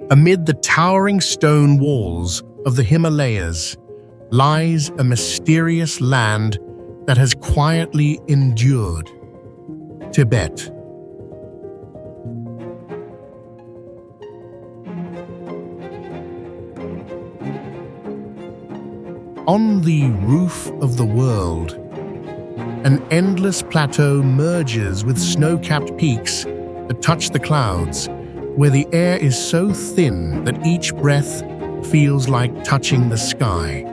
Amid the towering stone walls of the Himalayas lies a mysterious land that has quietly endured: Tibet. On the roof of the world, an endless plateau merges with snow-capped peaks that touch the clouds, where the air is so thin that each breath feels like touching the sky.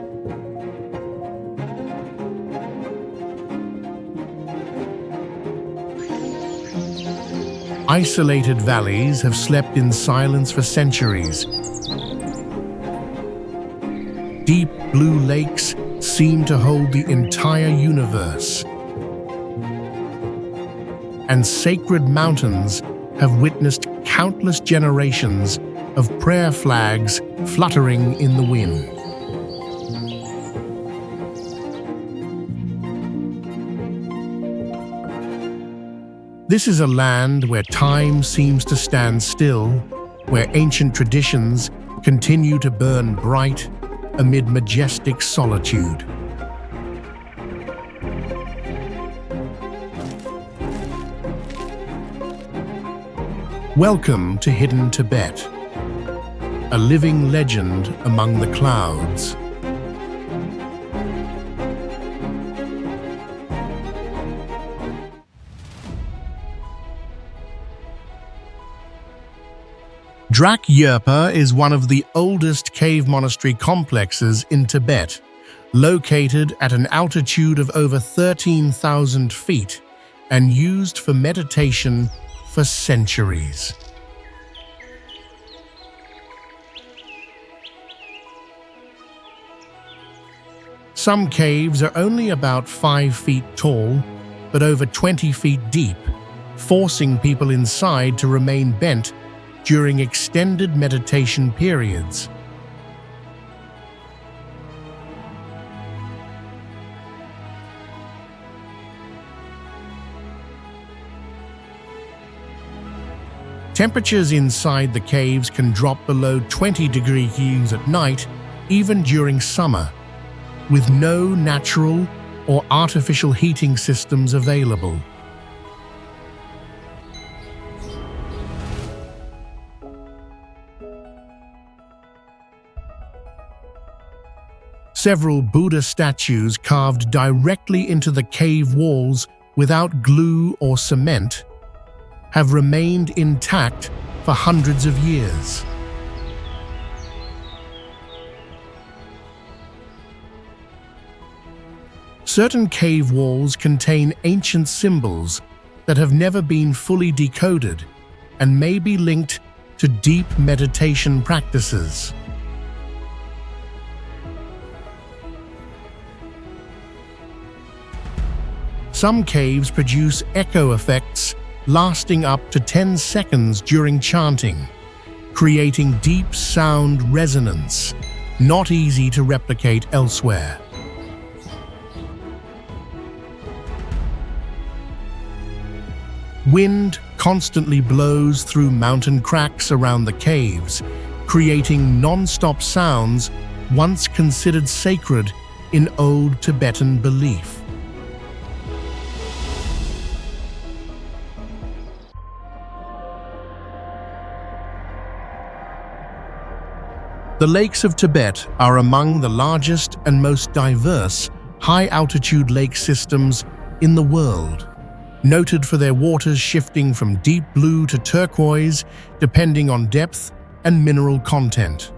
Isolated valleys have slept in silence for centuries. Deep blue lakes seem to hold the entire universe. And sacred mountains have witnessed countless generations of prayer flags fluttering in the wind. This is a land where time seems to stand still, where ancient traditions continue to burn bright amid majestic solitude. Welcome to Hidden Tibet, a living legend among the clouds. Dra Yerpa is one of the oldest cave monastery complexes in Tibet, located at an altitude of over 13,000 feet and used for meditation for centuries. Some caves are only about 5 feet tall, but over 20 feet deep, forcing people inside to remain bent during extended meditation periods. Temperatures inside the caves can drop below 20 degrees at night, even during summer, with no natural or artificial heating systems available. Several Buddha statues carved directly into the cave walls without glue or cement have remained intact for hundreds of years. Certain cave walls contain ancient symbols that have never been fully decoded and may be linked to deep meditation practices. Some caves produce echo effects lasting up to 10 seconds during chanting, creating deep sound resonance, not easy to replicate elsewhere. Wind constantly blows through mountain cracks around the caves, creating non-stop sounds once considered sacred in old Tibetan belief. The lakes of Tibet are among the largest and most diverse high-altitude lake systems in the world, noted for their waters shifting from deep blue to turquoise depending on depth and mineral content.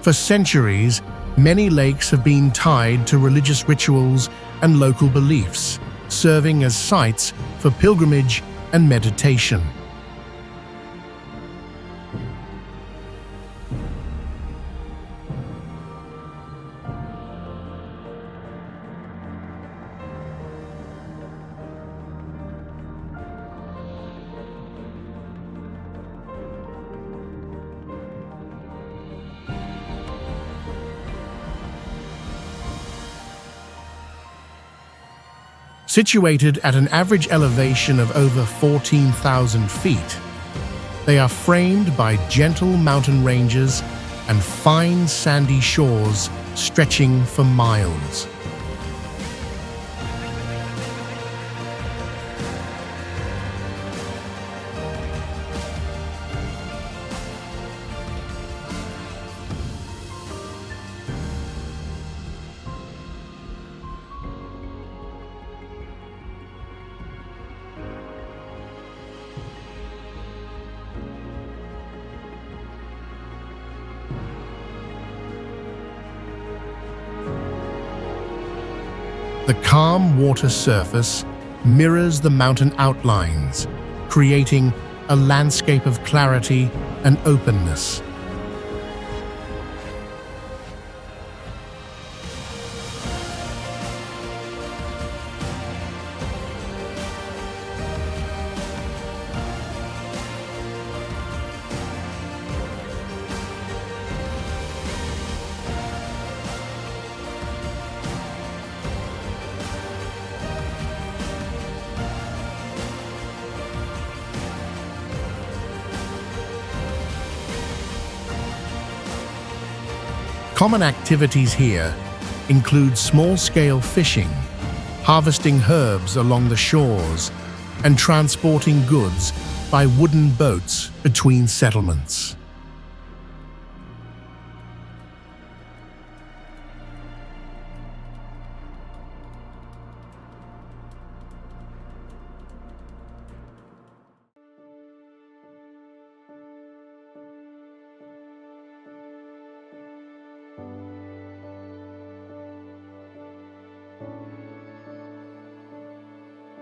For centuries, many lakes have been tied to religious rituals and local beliefs, serving as sites for pilgrimage and meditation. Situated at an average elevation of over 14,000 feet, they are framed by gentle mountain ranges and fine sandy shores stretching for miles. The calm water surface mirrors the mountain outlines, creating a landscape of clarity and openness. Common activities here include small-scale fishing, harvesting herbs along the shores, and transporting goods by wooden boats between settlements.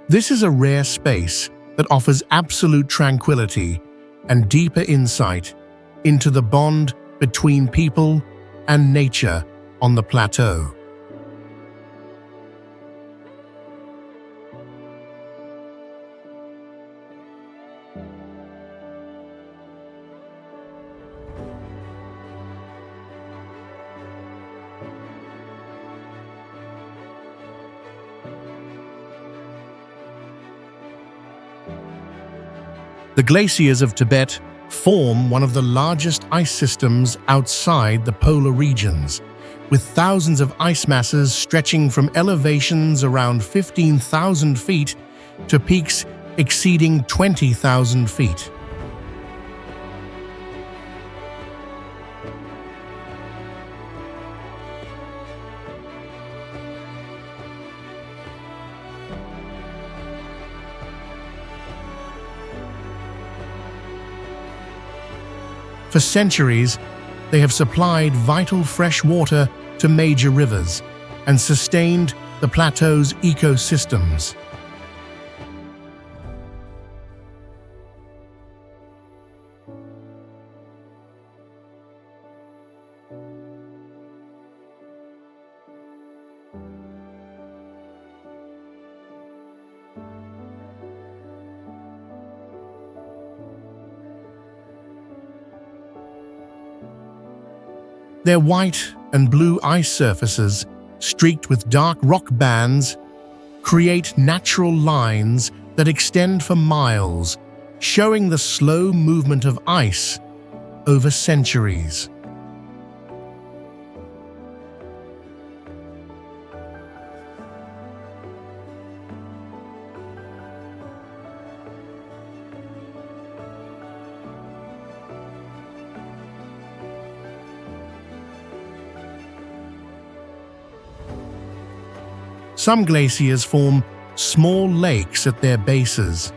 This is a rare space that offers absolute tranquility and deeper insight into the bond between people and nature on the plateau. The glaciers of Tibet form one of the largest ice systems outside the polar regions, with thousands of ice masses stretching from elevations around 15,000 feet to peaks exceeding 20,000 feet. For centuries, they have supplied vital fresh water to major rivers and sustained the plateau's ecosystems. Their white and blue ice surfaces, streaked with dark rock bands, create natural lines that extend for miles, showing the slow movement of ice over centuries. Some glaciers form small lakes at their bases,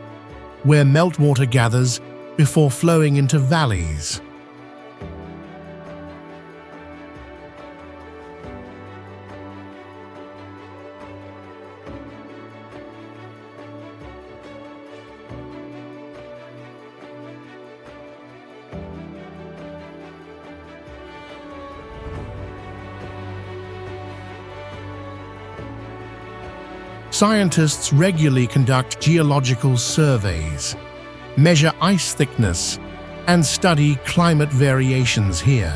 where meltwater gathers before flowing into valleys. Scientists regularly conduct geological surveys, measure ice thickness, and study climate variations here.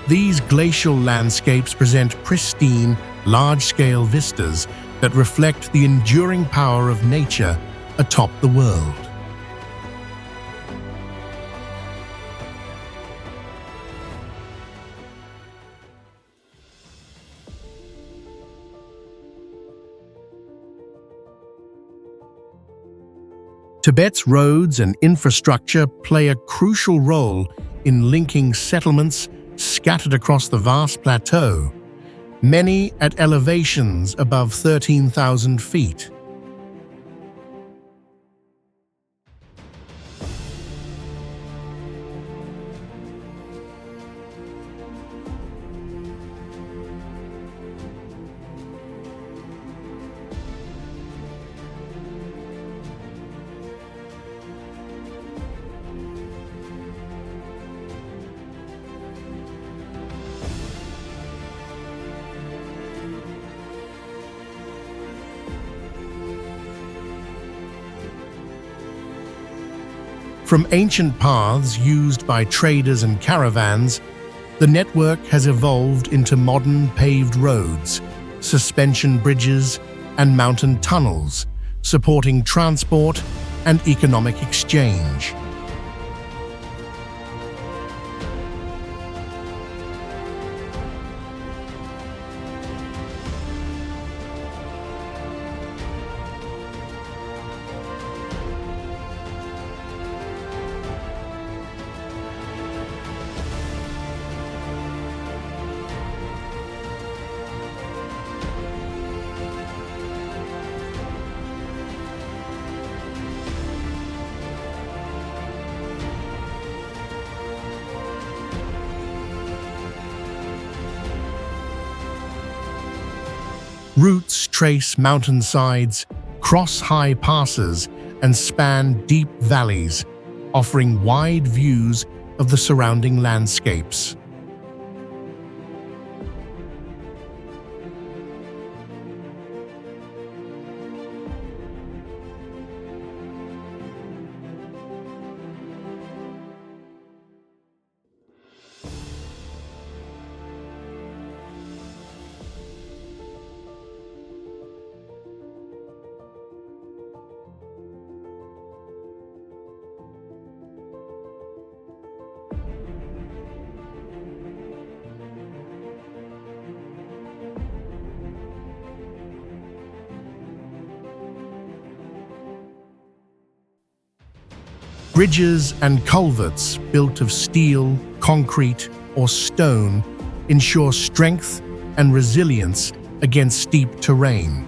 These glacial landscapes present pristine, large-scale vistas that reflect the enduring power of nature atop the world. Tibet's roads and infrastructure play a crucial role in linking settlements scattered across the vast plateau, many at elevations above 13,000 feet. From ancient paths used by traders and caravans, the network has evolved into modern paved roads, suspension bridges, and mountain tunnels, supporting transport and economic exchange. Routes trace mountainsides, cross high passes, and span deep valleys, offering wide views of the surrounding landscapes. Bridges and culverts built of steel, concrete, or stone ensure strength and resilience against steep terrain.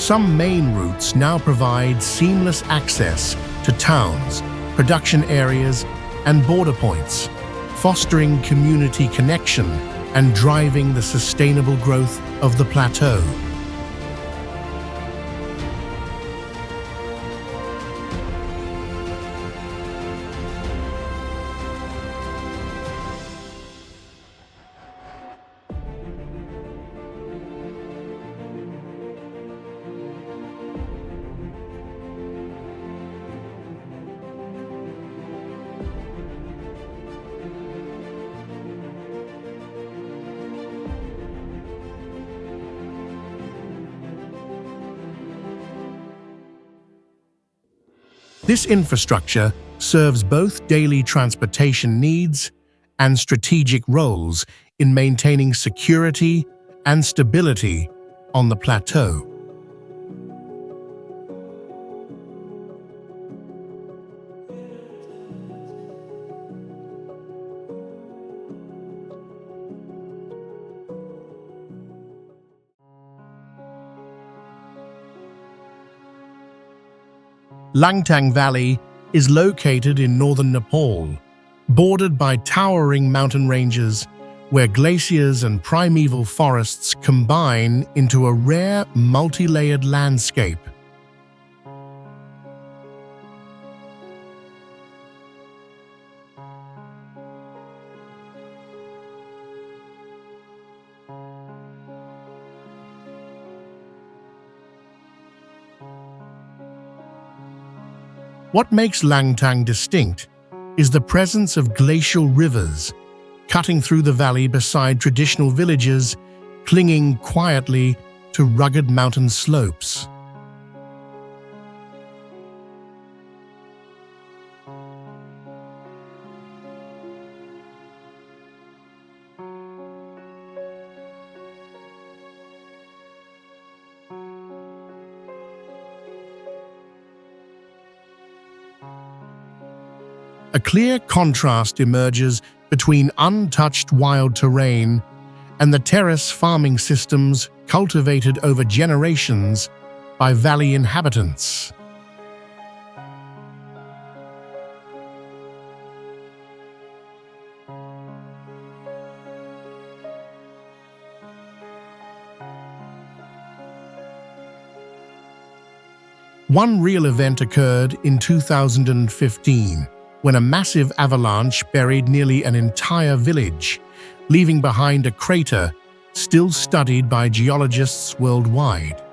Some main routes now provide seamless access to towns, production areas, and border points, fostering community connection and driving the sustainable growth of the plateau. This infrastructure serves both daily transportation needs and strategic roles in maintaining security and stability on the plateau. Langtang Valley is located in northern Nepal, bordered by towering mountain ranges where glaciers and primeval forests combine into a rare multi-layered landscape. What makes Langtang distinct is the presence of glacial rivers cutting through the valley beside traditional villages, clinging quietly to rugged mountain slopes. A clear contrast emerges between untouched wild terrain and the terrace farming systems cultivated over generations by valley inhabitants. One real event occurred in 2015, when a massive avalanche buried nearly an entire village, leaving behind a crater still studied by geologists worldwide.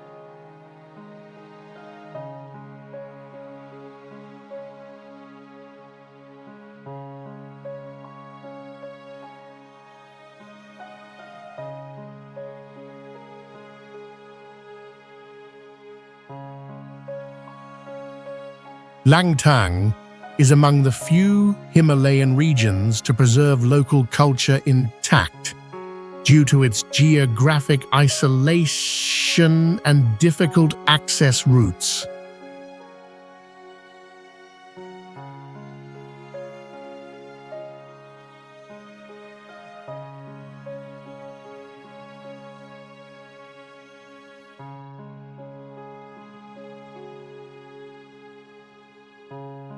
Langtang is among the few Himalayan regions to preserve local culture intact due to its geographic isolation and difficult access routes.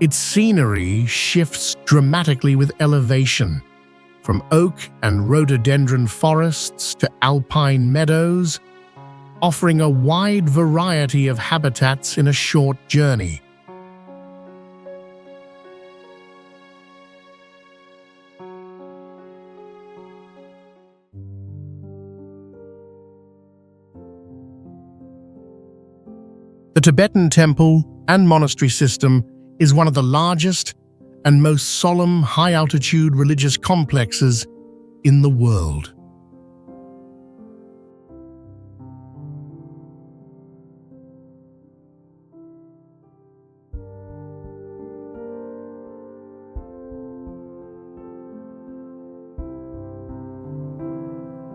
Its scenery shifts dramatically with elevation, from oak and rhododendron forests to alpine meadows, offering a wide variety of habitats in a short journey. The Tibetan temple and monastery system is one of the largest and most solemn high-altitude religious complexes in the world.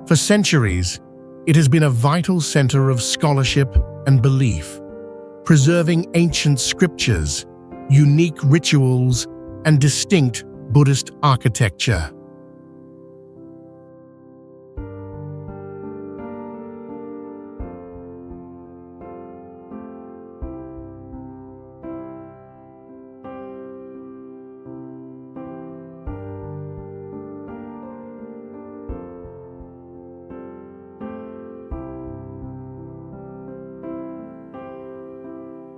For centuries, it has been a vital center of scholarship and belief, preserving ancient scriptures, unique rituals, and distinct Buddhist architecture.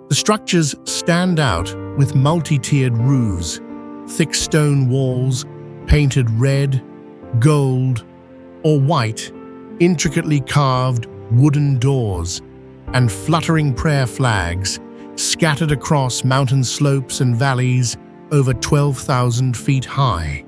The structures stand out with multi-tiered roofs, thick stone walls, painted red, gold, or white, intricately carved wooden doors, and fluttering prayer flags scattered across mountain slopes and valleys over 12,000 feet high.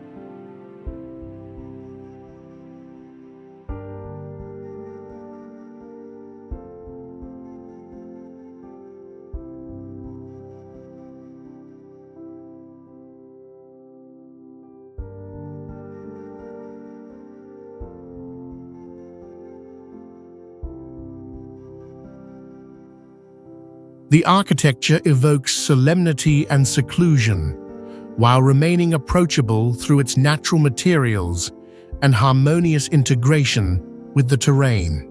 The architecture evokes solemnity and seclusion, while remaining approachable through its natural materials and harmonious integration with the terrain.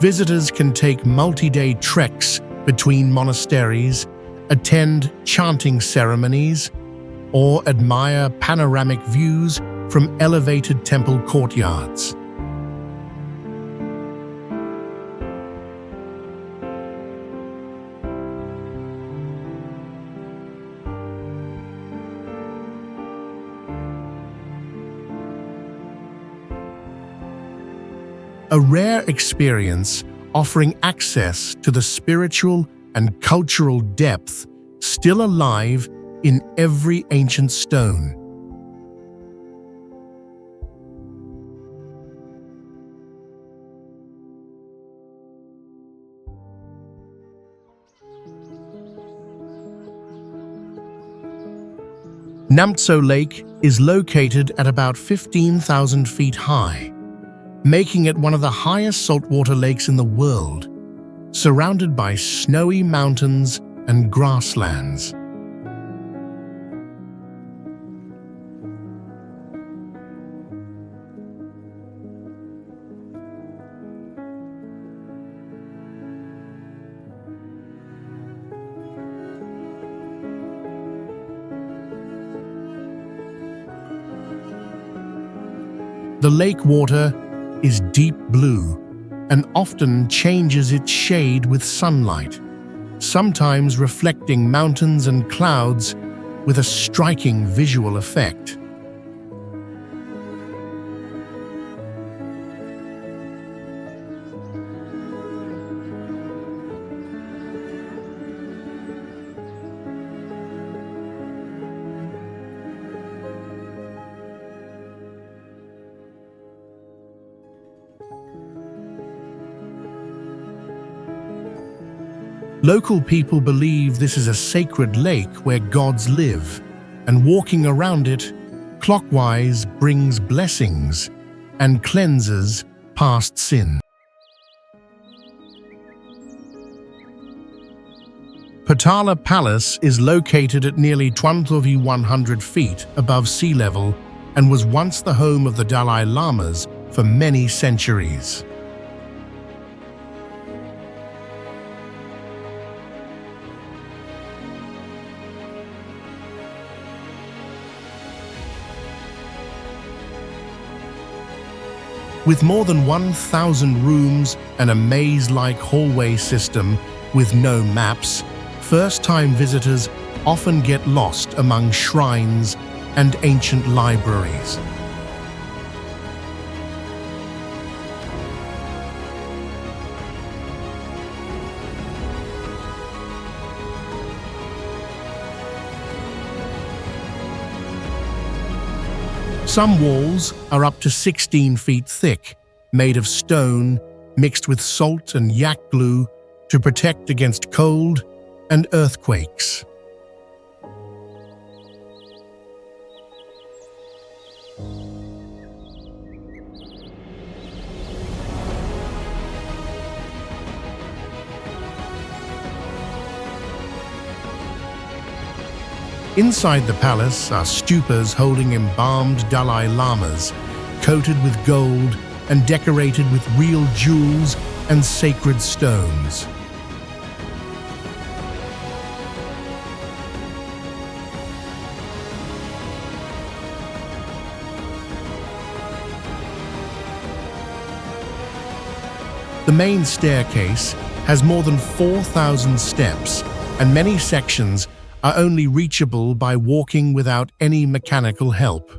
Visitors can take multi-day treks between monasteries, attend chanting ceremonies, or admire panoramic views from elevated temple courtyards. A rare experience offering access to the spiritual and cultural depth still alive in every ancient stone. Namtso Lake is located at about 15,000 feet high, making it one of the highest saltwater lakes in the world, surrounded by snowy mountains and grasslands. The lake water is deep blue and often changes its shade with sunlight, sometimes reflecting mountains and clouds with a striking visual effect. Local people believe this is a sacred lake where gods live, and walking around it clockwise brings blessings and cleanses past sin. Potala Palace is located at nearly 12,100 feet above sea level and was once the home of the Dalai Lamas for many centuries. With more than 1,000 rooms and a maze-like hallway system with no maps, first-time visitors often get lost among shrines and ancient libraries. Some walls are up to 16 feet thick, made of stone mixed with salt and yak glue to protect against cold and earthquakes. Inside the palace are stupas holding embalmed Dalai Lamas, coated with gold and decorated with real jewels and sacred stones. The main staircase has more than 4,000 steps, and many sections are only reachable by walking without any mechanical help.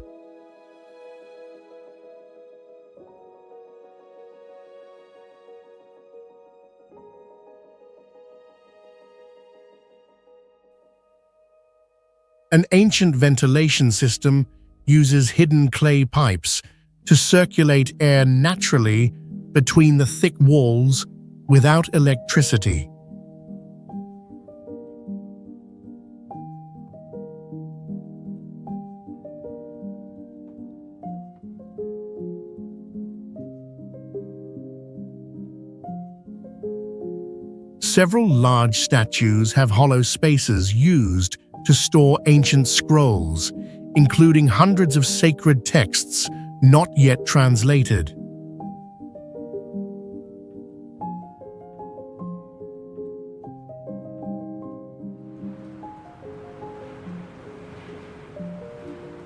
An ancient ventilation system uses hidden clay pipes to circulate air naturally between the thick walls without electricity. Several large statues have hollow spaces used to store ancient scrolls, including hundreds of sacred texts not yet translated.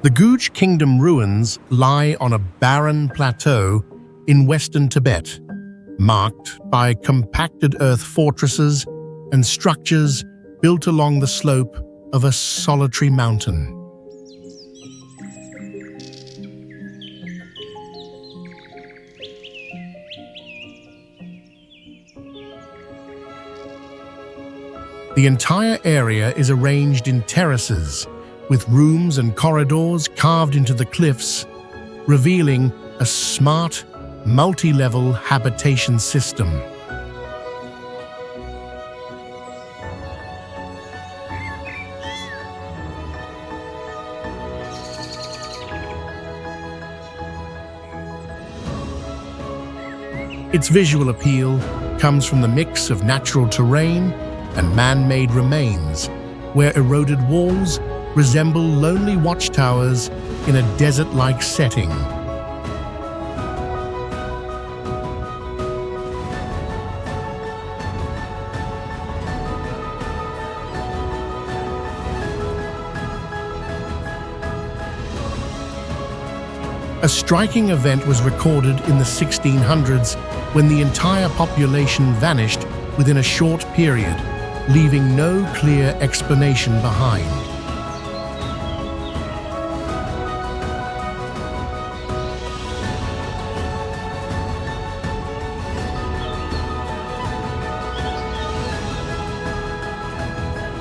The Guge Kingdom ruins lie on a barren plateau in western Tibet, marked by compacted earth fortresses and structures built along the slope of a solitary mountain. The entire area is arranged in terraces, with rooms and corridors carved into the cliffs, revealing a smart, multi-level habitation system. Its visual appeal comes from the mix of natural terrain and man-made remains, where eroded walls resemble lonely watchtowers in a desert-like setting. A striking event was recorded in the 1600s when the entire population vanished within a short period, leaving no clear explanation behind.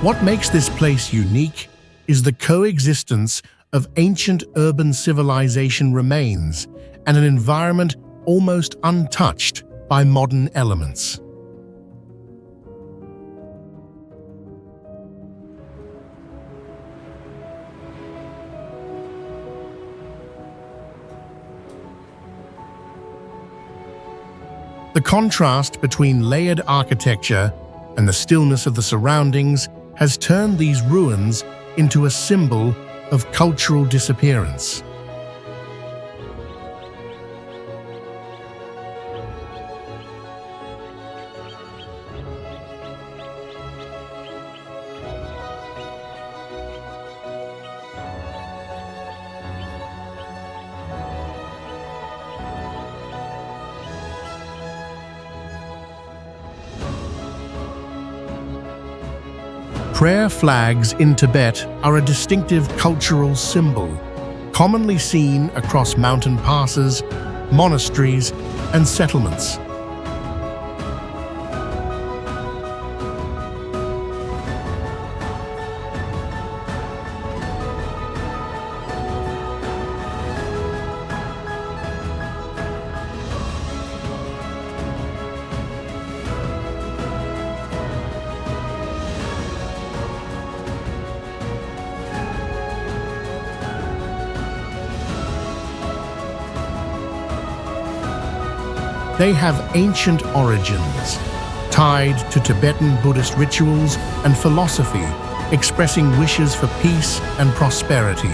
What makes this place unique is the coexistence of ancient urban civilization remains and an environment almost untouched by modern elements. The contrast between layered architecture and the stillness of the surroundings has turned these ruins into a symbol of cultural disappearance. Prayer flags in Tibet are a distinctive cultural symbol, commonly seen across mountain passes, monasteries, and settlements. They have ancient origins, tied to Tibetan Buddhist rituals and philosophy, expressing wishes for peace and prosperity.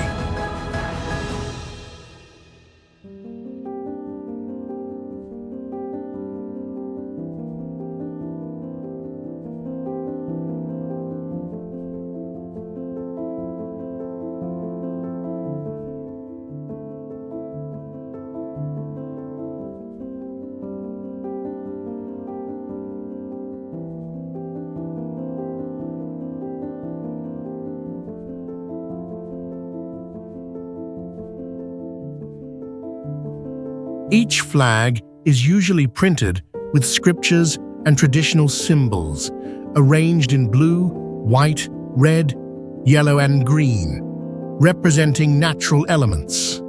Each flag is usually printed with scriptures and traditional symbols, arranged in blue, white, red, yellow and green, representing natural elements.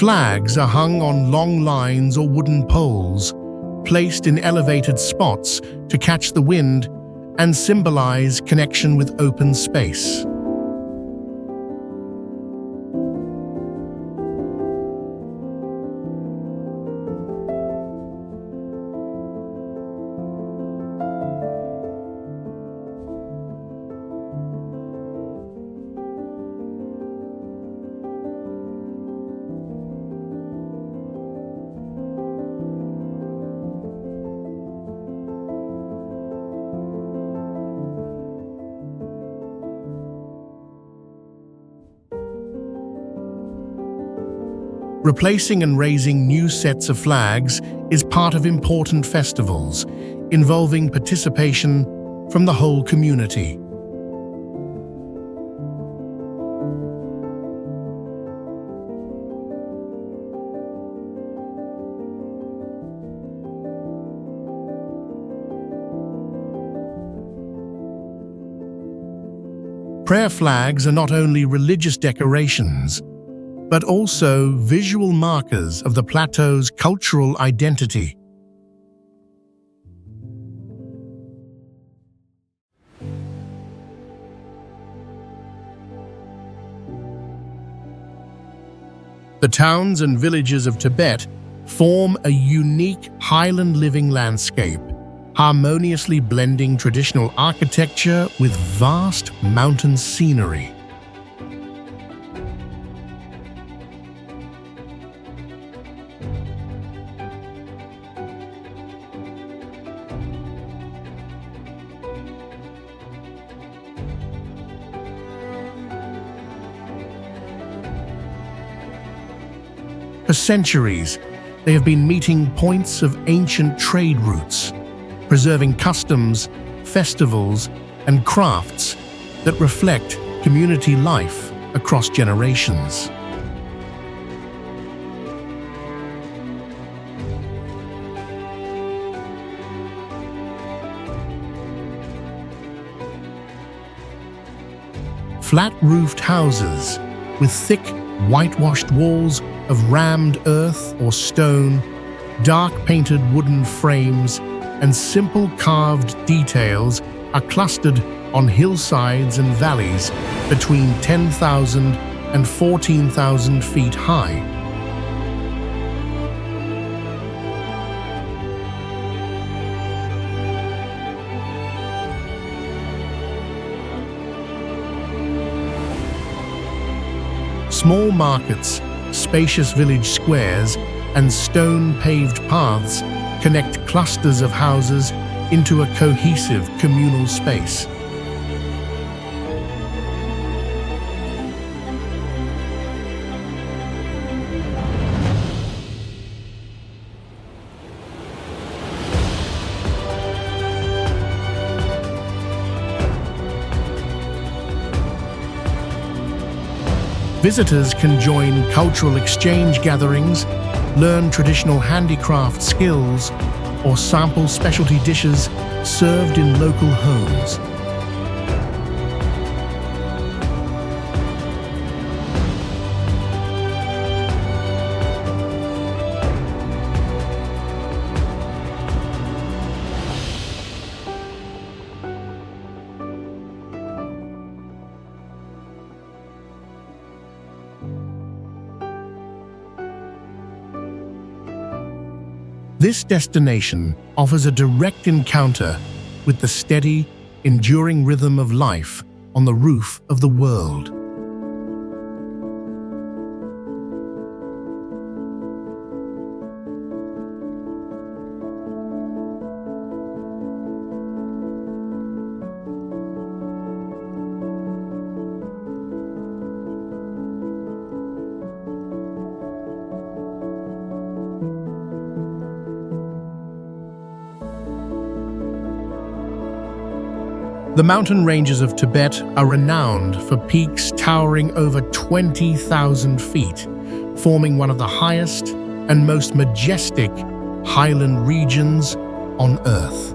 Flags are hung on long lines or wooden poles, placed in elevated spots to catch the wind and symbolize connection with open space. Replacing and raising new sets of flags is part of important festivals, involving participation from the whole community. Prayer flags are not only religious decorations, but also visual markers of the plateau's cultural identity. The towns and villages of Tibet form a unique highland living landscape, harmoniously blending traditional architecture with vast mountain scenery. For centuries, they have been meeting points of ancient trade routes, preserving customs, festivals, and crafts that reflect community life across generations. Flat-roofed houses with thick, whitewashed walls of rammed earth or stone, dark-painted wooden frames, and simple carved details are clustered on hillsides and valleys between 10,000 and 14,000 feet high. Small markets, spacious village squares, and stone-paved paths connect clusters of houses into a cohesive communal space. Visitors can join cultural exchange gatherings, learn traditional handicraft skills, or sample specialty dishes served in local homes. This destination offers a direct encounter with the steady, enduring rhythm of life on the roof of the world. The mountain ranges of Tibet are renowned for peaks towering over 20,000 feet, forming one of the highest and most majestic highland regions on Earth.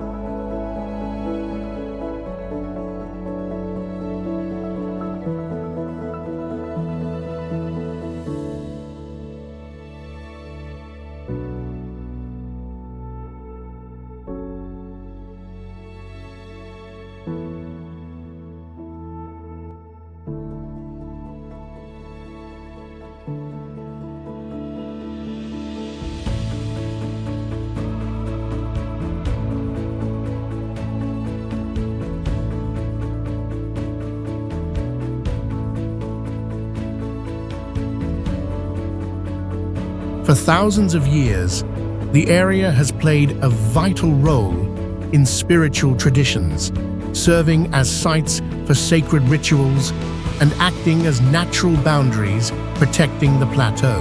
For thousands of years, the area has played a vital role in spiritual traditions, serving as sites for sacred rituals and acting as natural boundaries protecting the plateau.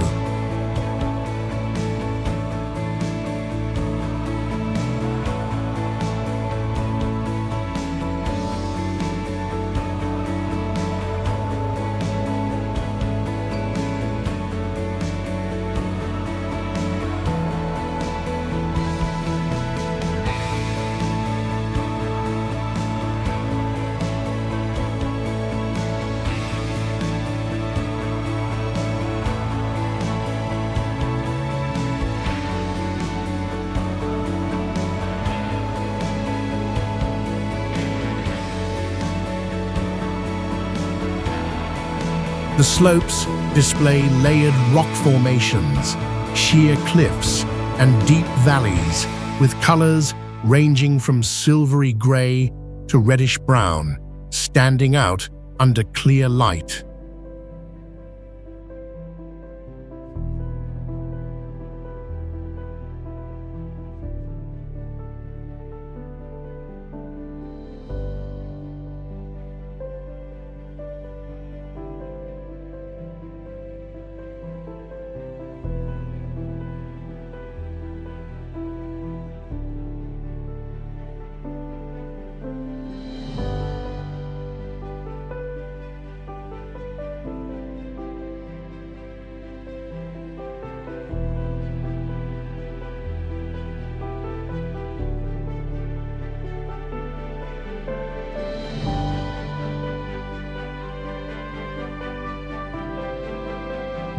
The slopes display layered rock formations, sheer cliffs, and deep valleys with colors ranging from silvery gray to reddish brown, standing out under clear light.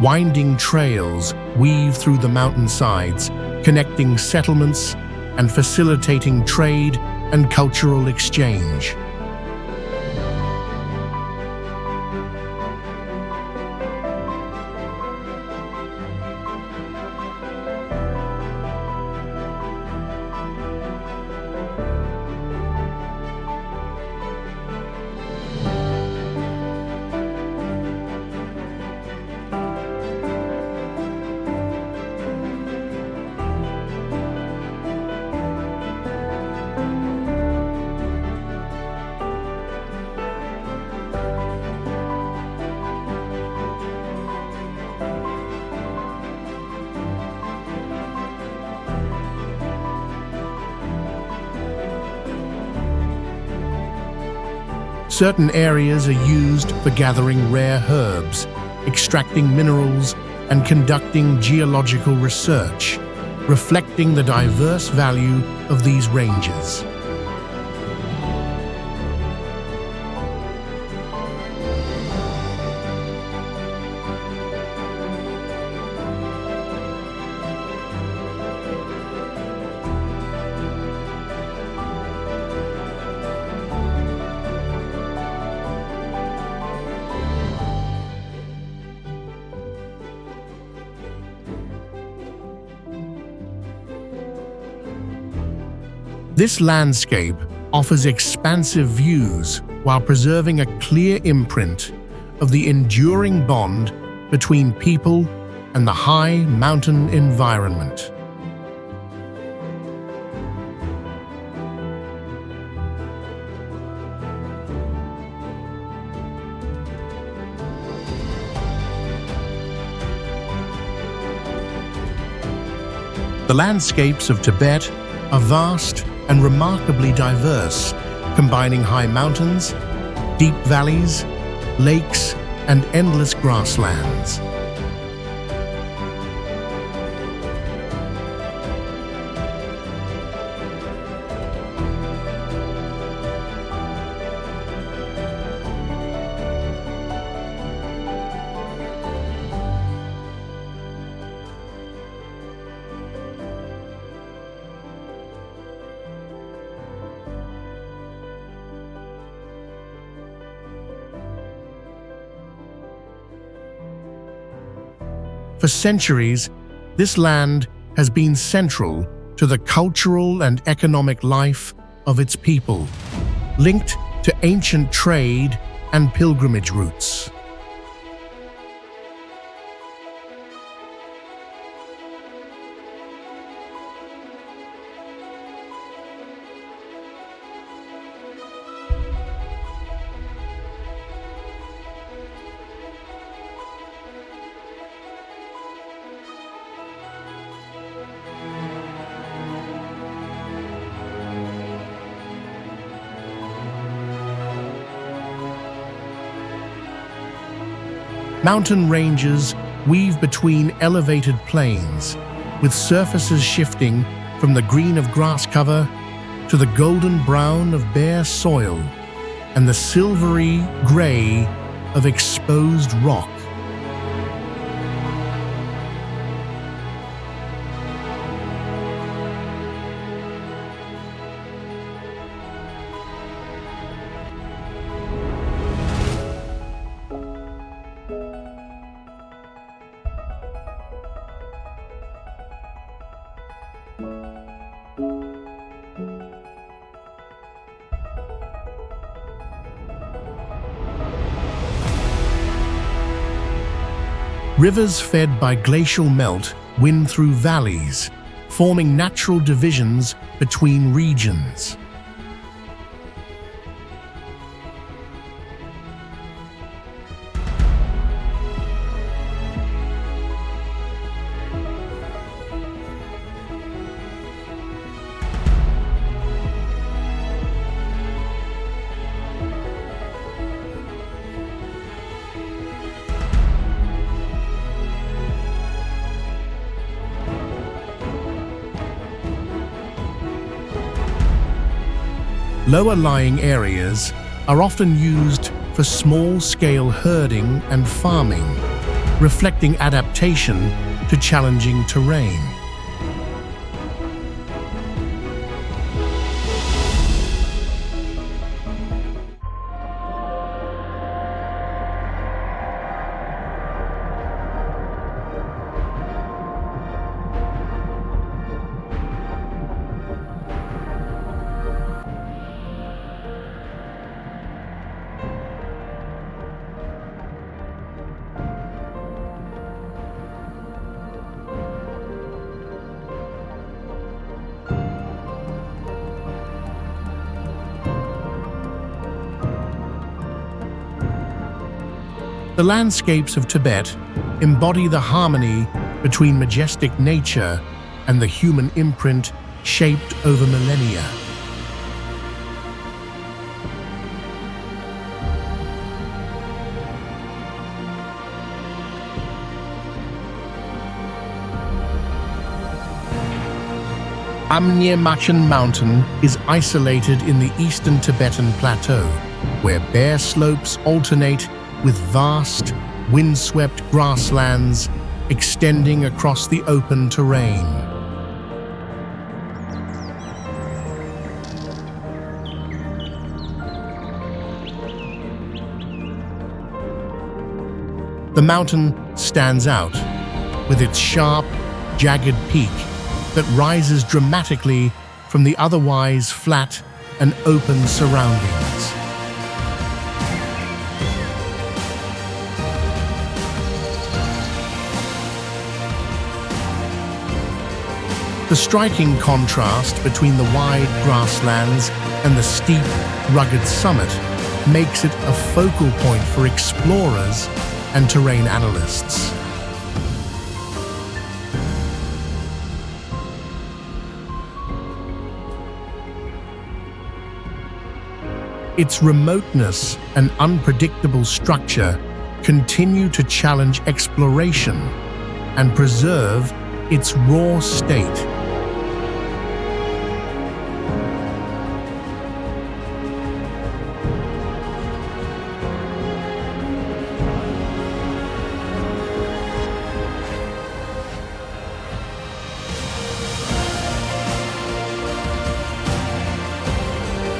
Winding trails weave through the mountainsides, connecting settlements and facilitating trade and cultural exchange. Certain areas are used for gathering rare herbs, extracting minerals, and conducting geological research, reflecting the diverse value of these ranges. This landscape offers expansive views while preserving a clear imprint of the enduring bond between people and the high mountain environment. The landscapes of Tibet are vast and remarkably diverse, combining high mountains, deep valleys, lakes, and endless grasslands. For centuries, this land has been central to the cultural and economic life of its people, linked to ancient trade and pilgrimage routes. Mountain ranges weave between elevated plains, with surfaces shifting from the green of grass cover to the golden brown of bare soil and the silvery grey of exposed rock. Rivers fed by glacial melt wind through valleys, forming natural divisions between regions. Lower-lying areas are often used for small-scale herding and farming, reflecting adaptation to challenging terrain. The landscapes of Tibet embody the harmony between majestic nature and the human imprint shaped over millennia. Amne Machin mountain is isolated in the eastern Tibetan plateau, where bare slopes alternate with vast, windswept grasslands extending across the open terrain. The mountain stands out with its sharp, jagged peak that rises dramatically from the otherwise flat and open surroundings. The striking contrast between the wide grasslands and the steep, rugged summit makes it a focal point for explorers and terrain analysts. Its remoteness and unpredictable structure continue to challenge exploration and preserve its raw state.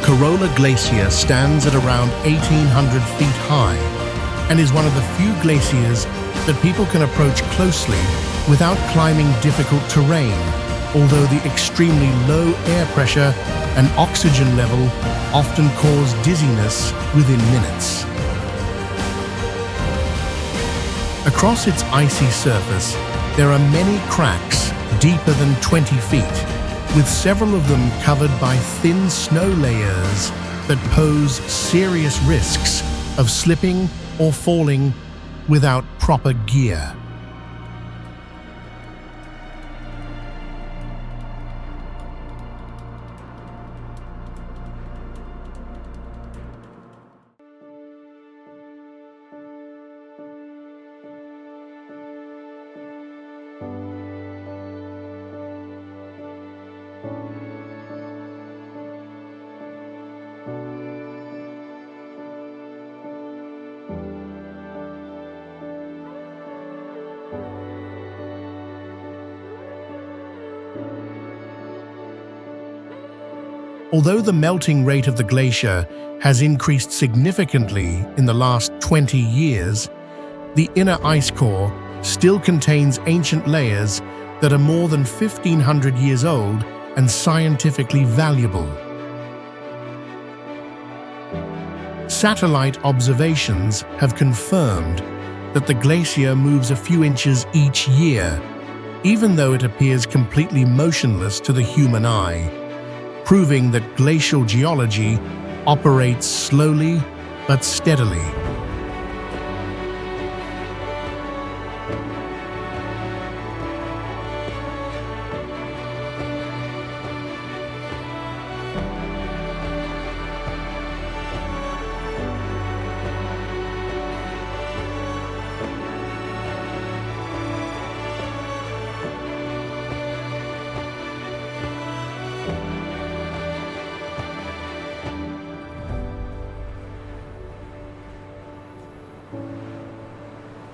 Corolla Glacier stands at around 1,800 feet high and is one of the few glaciers that people can approach closely without climbing difficult terrain, although the extremely low air pressure and oxygen level often cause dizziness within minutes. Across its icy surface, there are many cracks deeper than 20 feet, with several of them covered by thin snow layers that pose serious risks of slipping or falling without proper gear. Although the melting rate of the glacier has increased significantly in the last 20 years, the inner ice core still contains ancient layers that are more than 1,500 years old and scientifically valuable. Satellite observations have confirmed that the glacier moves a few inches each year, even though it appears completely motionless to the human eye, proving that glacial geology operates slowly but steadily.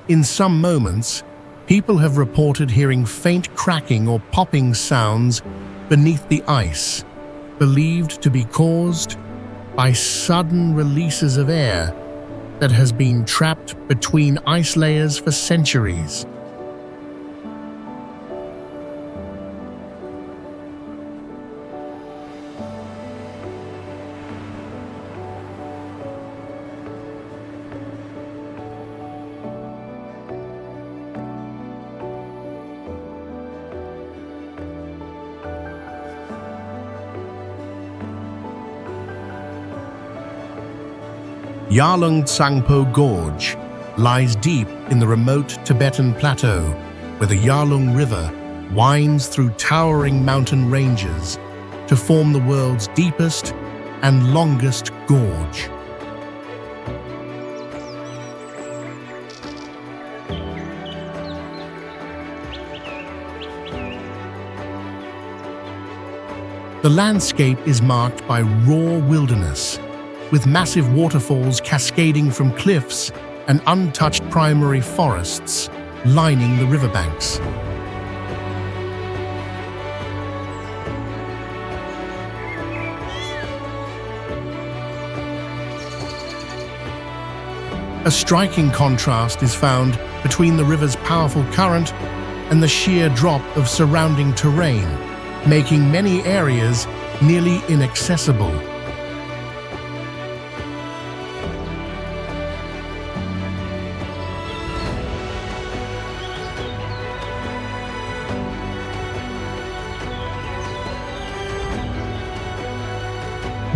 In some moments, people have reported hearing faint cracking or popping sounds beneath the ice, believed to be caused by sudden releases of air that has been trapped between ice layers for centuries. Yarlung Tsangpo Gorge lies deep in the remote Tibetan plateau, where the Yarlung River winds through towering mountain ranges to form the world's deepest and longest gorge. The landscape is marked by raw wilderness, with massive waterfalls cascading from cliffs and untouched primary forests lining the riverbanks. A striking contrast is found between the river's powerful current and the sheer drop of surrounding terrain, making many areas nearly inaccessible.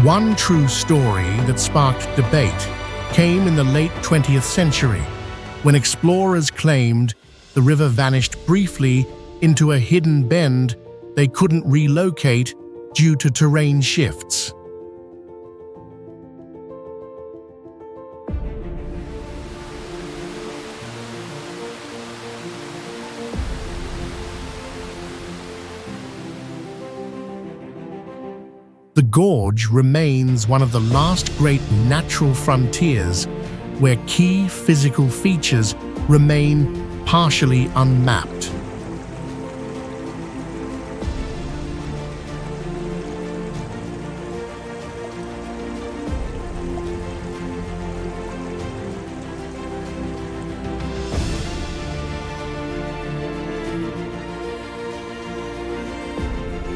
One true story that sparked debate came in the late 20th century, when explorers claimed the river vanished briefly into a hidden bend they couldn't relocate due to terrain shifts. The gorge remains one of the last great natural frontiers where key physical features remain partially unmapped.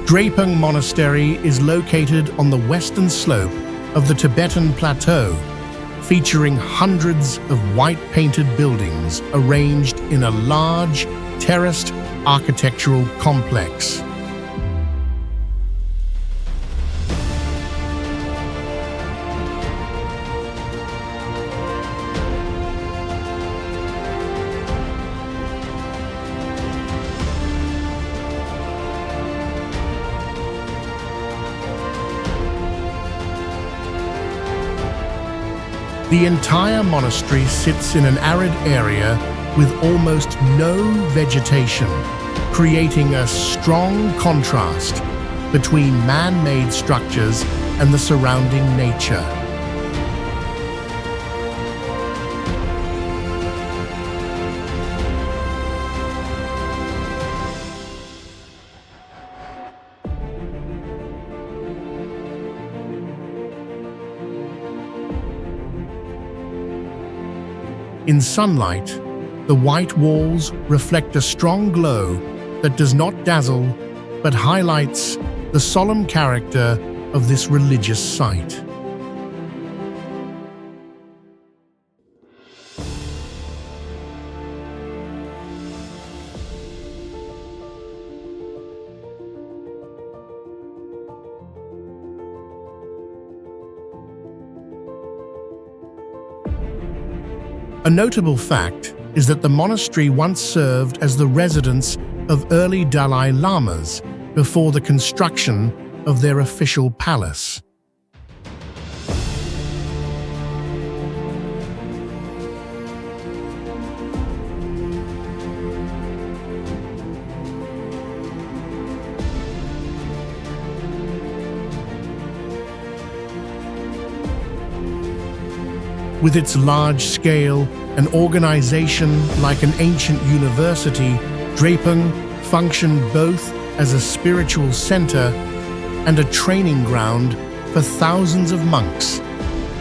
Drepung Monastery is located on the western slope of the Tibetan plateau, featuring hundreds of white-painted buildings arranged in a large, terraced architectural complex. The entire monastery sits in an arid area with almost no vegetation, creating a strong contrast between man-made structures and the surrounding nature. In sunlight, the white walls reflect a strong glow that does not dazzle but highlights the solemn character of this religious site. A notable fact is that the monastery once served as the residence of early Dalai Lamas before the construction of their official palace. With its large scale and organization like an ancient university, Drepung functioned both as a spiritual center and a training ground for thousands of monks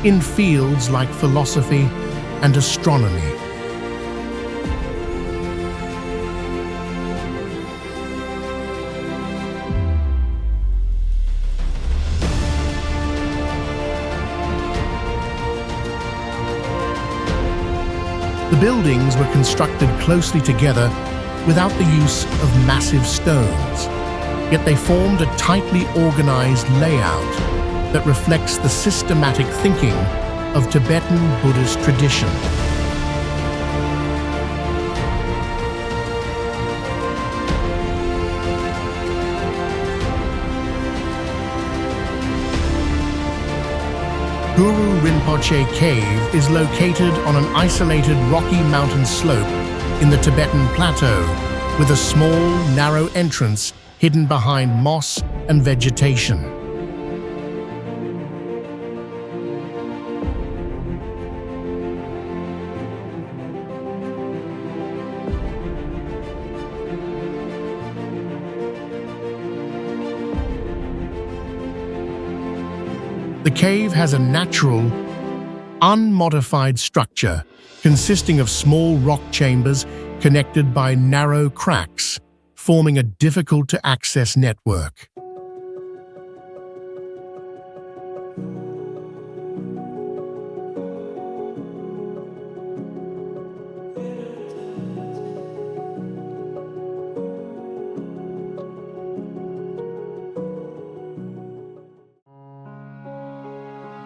in fields like philosophy and astronomy. The buildings were constructed closely together without the use of massive stones, yet they formed a tightly organized layout that reflects the systematic thinking of Tibetan Buddhist tradition. Guru Rinpoche Cave is located on an isolated rocky mountain slope in the Tibetan plateau, with a small, narrow entrance hidden behind moss and vegetation. The cave has a natural, unmodified structure consisting of small rock chambers connected by narrow cracks, forming a difficult-to-access network.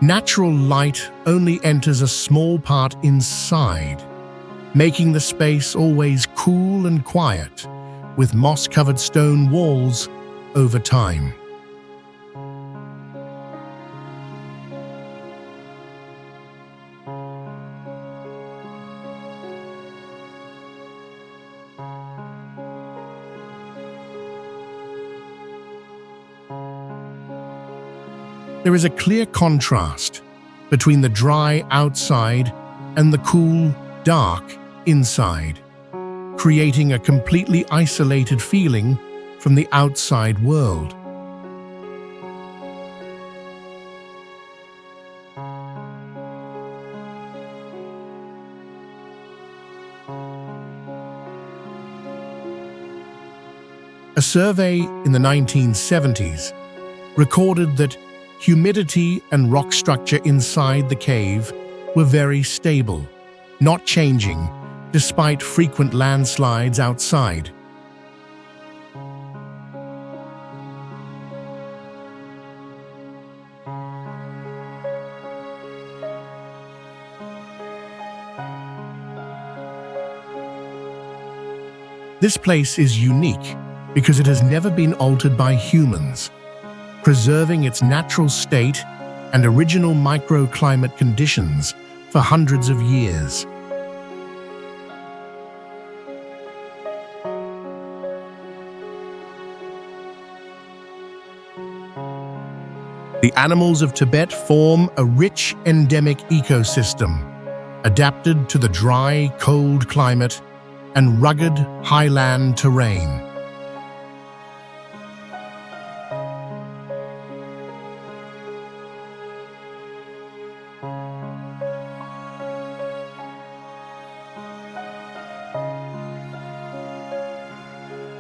Natural light only enters a small part inside, making the space always cool and quiet, with moss-covered stone walls over time. There is a clear contrast between the dry outside and the cool, dark inside, creating a completely isolated feeling from the outside world. A survey in the 1970s recorded that humidity and rock structure inside the cave were very stable, not changing despite frequent landslides outside. This place is unique because it has never been altered by humans, preserving its natural state and original microclimate conditions for hundreds of years. The animals of Tibet form a rich endemic ecosystem, adapted to the dry, cold climate and rugged highland terrain.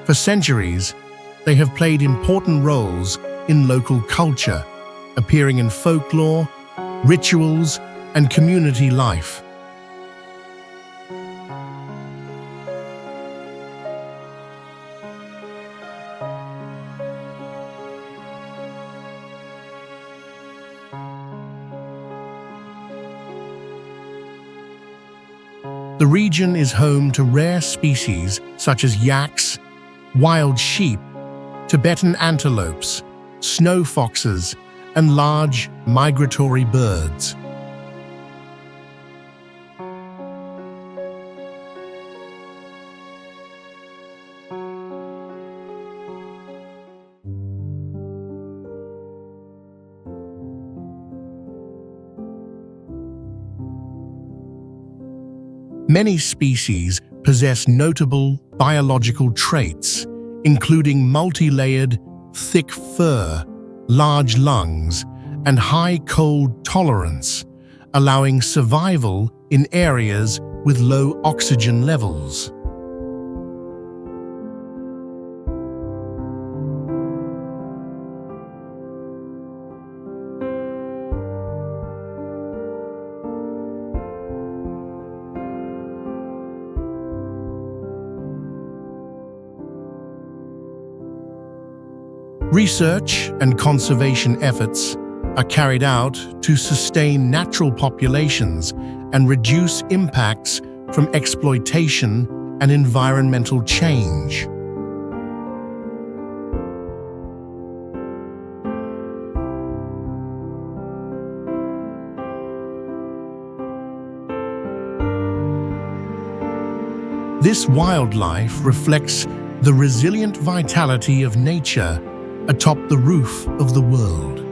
For centuries, they have played important roles in local culture, appearing in folklore, rituals, and community life. The region is home to rare species such as yaks, wild sheep, Tibetan antelopes, snow foxes, and large migratory birds. Many species possess notable biological traits, including multi-layered, thick fur, large lungs, and high cold tolerance, allowing survival in areas with low oxygen levels. Research and conservation efforts are carried out to sustain natural populations and reduce impacts from exploitation and environmental change. This wildlife reflects the resilient vitality of nature atop the roof of the world.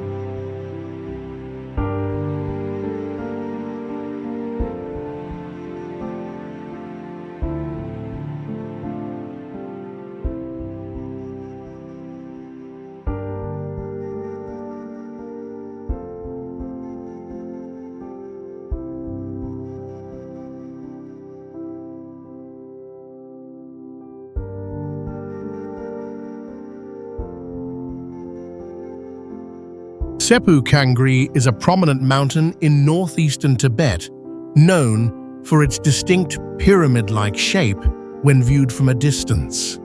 Sepu Kangri is a prominent mountain in northeastern Tibet, known for its distinct pyramid-like shape when viewed from a distance.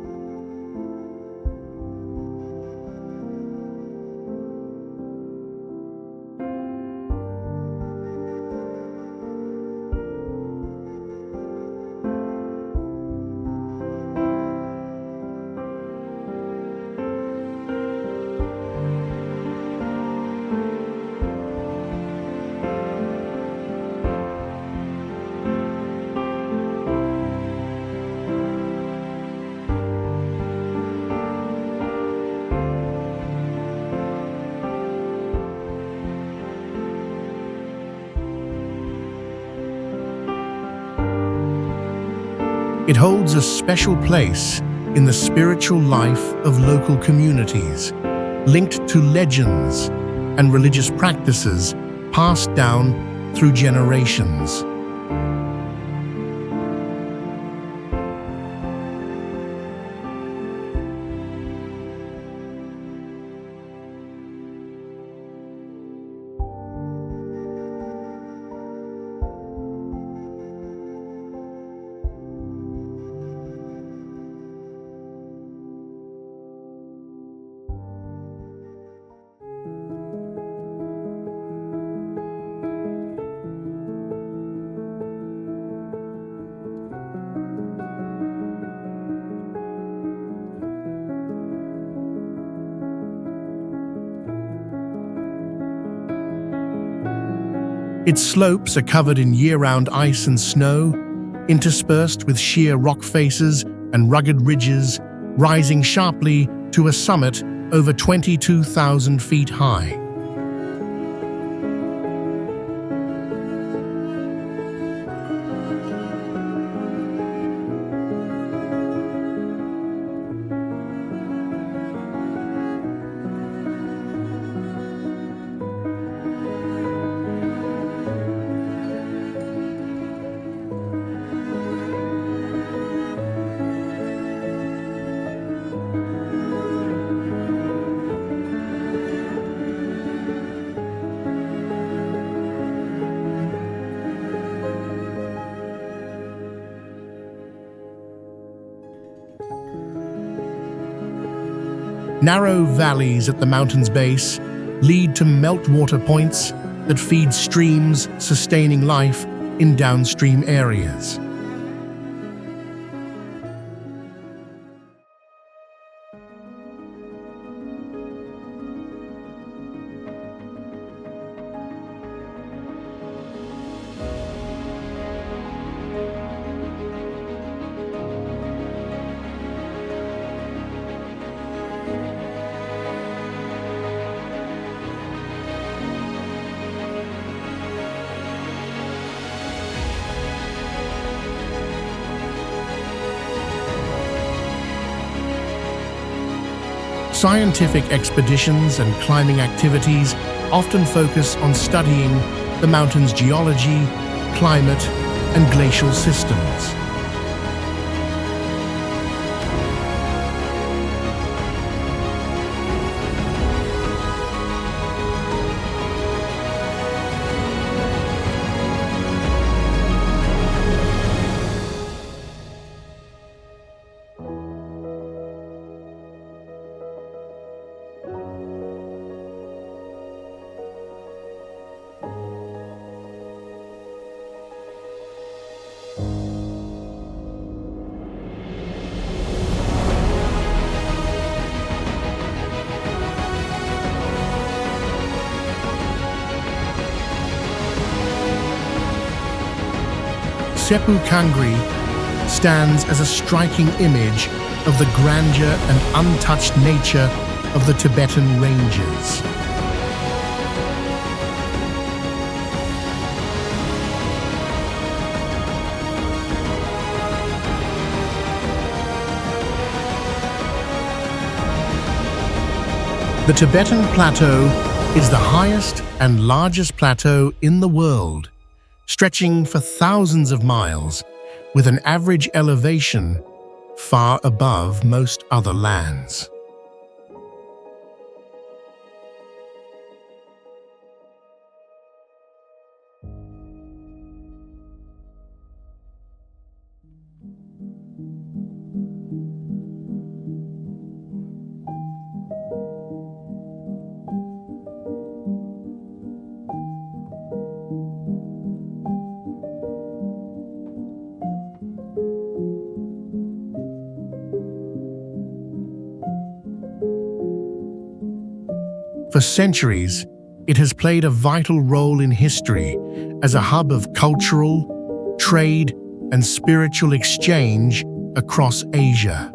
It holds a special place in the spiritual life of local communities, linked to legends and religious practices passed down through generations. Its slopes are covered in year-round ice and snow, interspersed with sheer rock faces and rugged ridges, rising sharply to a summit over 22,000 feet high. Narrow valleys at the mountain's base lead to meltwater points that feed streams, sustaining life in downstream areas. Scientific expeditions and climbing activities often focus on studying the mountain's geology, climate, and glacial systems. Sepu Kangri stands as a striking image of the grandeur and untouched nature of the Tibetan ranges. The Tibetan Plateau is the highest and largest plateau in the world, stretching for thousands of miles, with an average elevation far above most other lands. For centuries, it has played a vital role in history as a hub of cultural, trade, and spiritual exchange across Asia.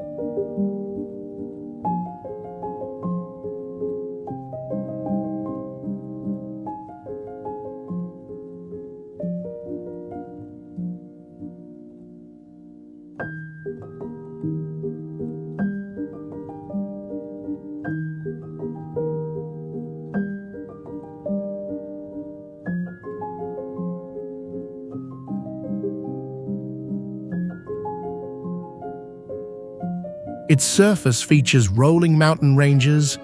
Its surface features rolling mountain ranges,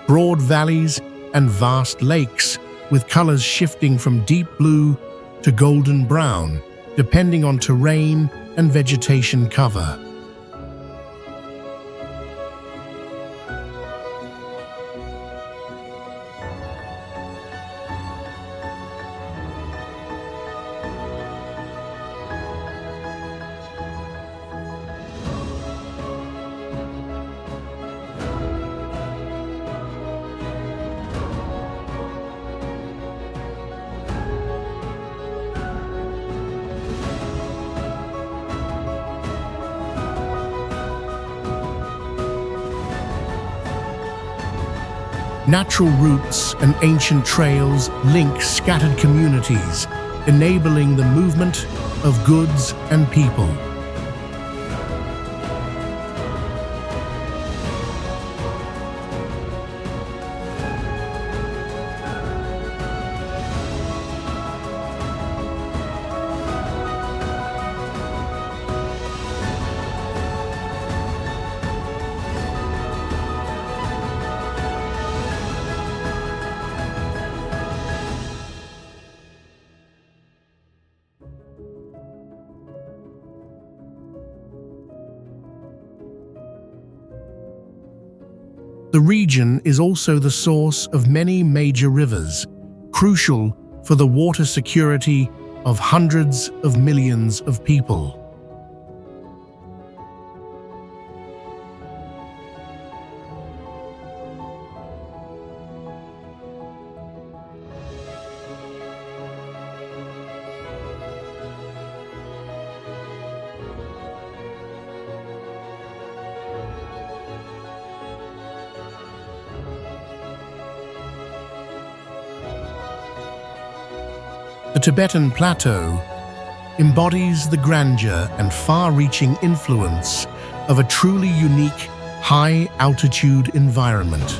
broad valleys, and vast lakes, with colors shifting from deep blue to golden brown, depending on terrain and vegetation cover. Natural routes and ancient trails link scattered communities, enabling the movement of goods and people. The region is also the source of many major rivers, crucial for the water security of hundreds of millions of people. The Tibetan plateau embodies the grandeur and far-reaching influence of a truly unique, high-altitude environment.